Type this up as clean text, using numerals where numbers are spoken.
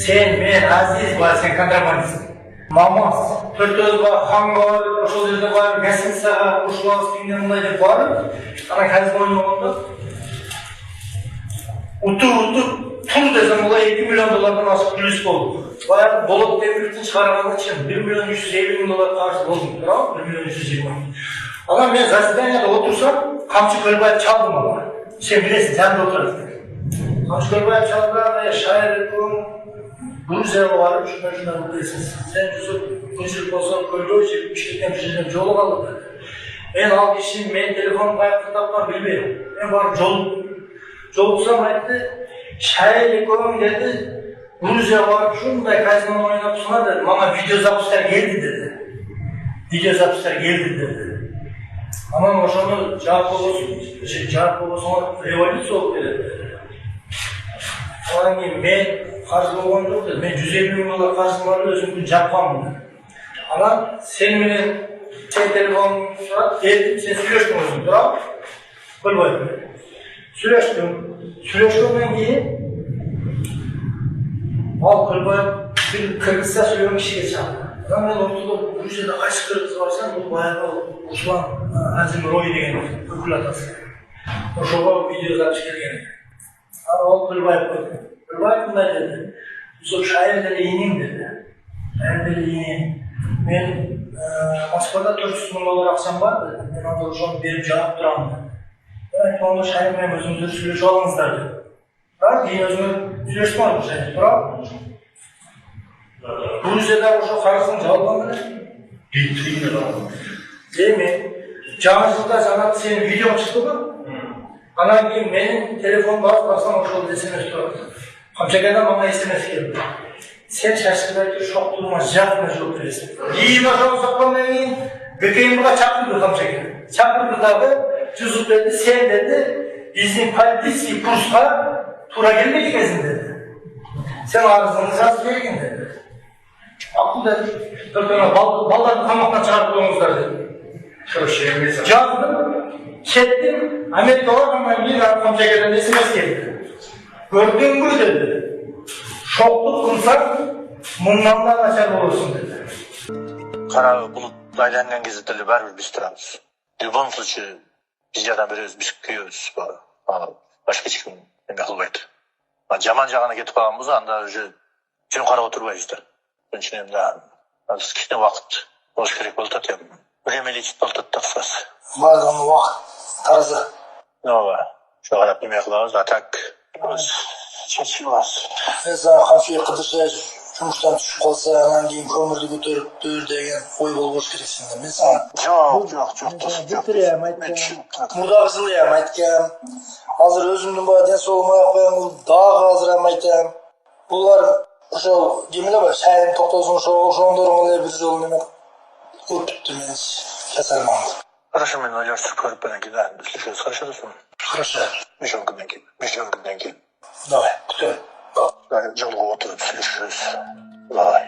Sen, men, Aziz var, sen kontrabandist. Mamaz, Törtöz var, Han var, ошол жерде бар, гостиницага ушулабыз кимден мындай деп барып, анан казино ойногондо утуп пул десем булар 2 миллион доллардан ашык плюс болду. Баягы Болот Темировдун чыгарганы чын 1 миллион 350 миң доллар каршы болдум, туурабы? 1 миллион 320 миң. Анан мен заседанияда отурсам, Камчы Көлбаев чалды мага. Сен билесиң, жанымда отурасың. Камчы Көлбаев чалды, шайыр Грузияға барып, шuna білесіз. Сен жүзіп, көшіріп болса, көлгөй жеп, Бішкектен бір жерден жолы қалды. Мен ал кешін, мен телефон қайықты тапқан білмеймін. Мен барып жолықсам айтты, шайыр екеуің деді, Грузияға барып, шундай казино ойнап сұна деді, мама видеозапустар келді деді. Видеозапустар келді деді. Анан ошоны жауап болсын, революция болып келеді. Анан кейін мен қаржы болған жоқ деді. Мен 150 миң доллар қаржыларды өзімді жапқанмын. Анан сен менен сен телефоныңды бердім, сен сөйлештің өзің, тұрап? Көлбаев. Сөйлешкеннен кейін ал Көлбаев бір кыргызша сөйлеген кишиге чакырды. Анан мен ортодо Грузияда кайсы кыргыз барсам, бул баягы Руслан Азимрой деген өкүл атасы. Ошого видеозапись келген. Ал Көлбаев көрдү. Көлбаев мындай деді. Сол шайыр деле ийнең деді. Шайыр деле ийнең. Мен Москвада 400 миң доллар акчам бар деді. Мен анда ошону берип жаап турам деді. Мен айттым, онда шайыр менен өзүңүздөр сүйлөшүп алыңыздар деді. Бірақ кейін өзүңөр сүйлөштүм аны шайыр, туурабы? Грузияда ошо карыздын жабылганы эле. Мен жаңы жылда жаңа сенин видеоң чыктыбы? Анан кейін менин телефон бассам ошол SMS турат. Камчакадан мага SMS келди. Сен шашкыдагы шоктурма жакына жооп бересиң. Кийин ошону соккондон кийин ГКМга чакырды Камчакага. Чакырды дагы жүзүп берди, сен деди, биздин полицейский курска туура келбейт экенсиң деди. Сен арызыңды жазып бергин деди. Акыл деди. Балдарды камактан чыгарып коюңуздар деди. Жаздым, кеттим, Америкага баргандан кийин Камчакадан SMS келди. Көрдүңбү деди. Шоктук кылсаң, мындан да начар болосуң деди. Кара булут айланган кезде деле баары биз турабыз. В любом случае, биз жадан беребиз, биз күйөбүз. Башка эч ким эме кылбайт. Жаман жагына кетип калган болсо, анда уже жөн карап отурбайбыз да. Ошон үчүн биз кичине убакыт болуш керек болуп атат. Времялечить болуп атат кыскасы. Бардыгын убакыт таразы. Ооба. Ошо карап эме кылабыз, а так чечип алабыз. Mesela hafif kıdırsa жұмыстан түсіп қалса, анан кейін көмірді көтеріп дөр деген ой болбош керек сенде. Мен сага жок. Мурдагы жылы эми айткам. Азыр өзүмдүн баягы ден соолугума коем, дагы азыр эми айтам. Булар ошол кемеле бар, шайын токтосун ошондорун эле бир жолу неме өтүптү мен жасалмам. Хорошо, мен ойлоштуруп көрүп анан кийин сүйлөшөбүз, хорошо досум. Хорошо. 5 күндөн кийин. Давай, күтөм. Жолугуп отуруп сүйлөшөбүз. Давай.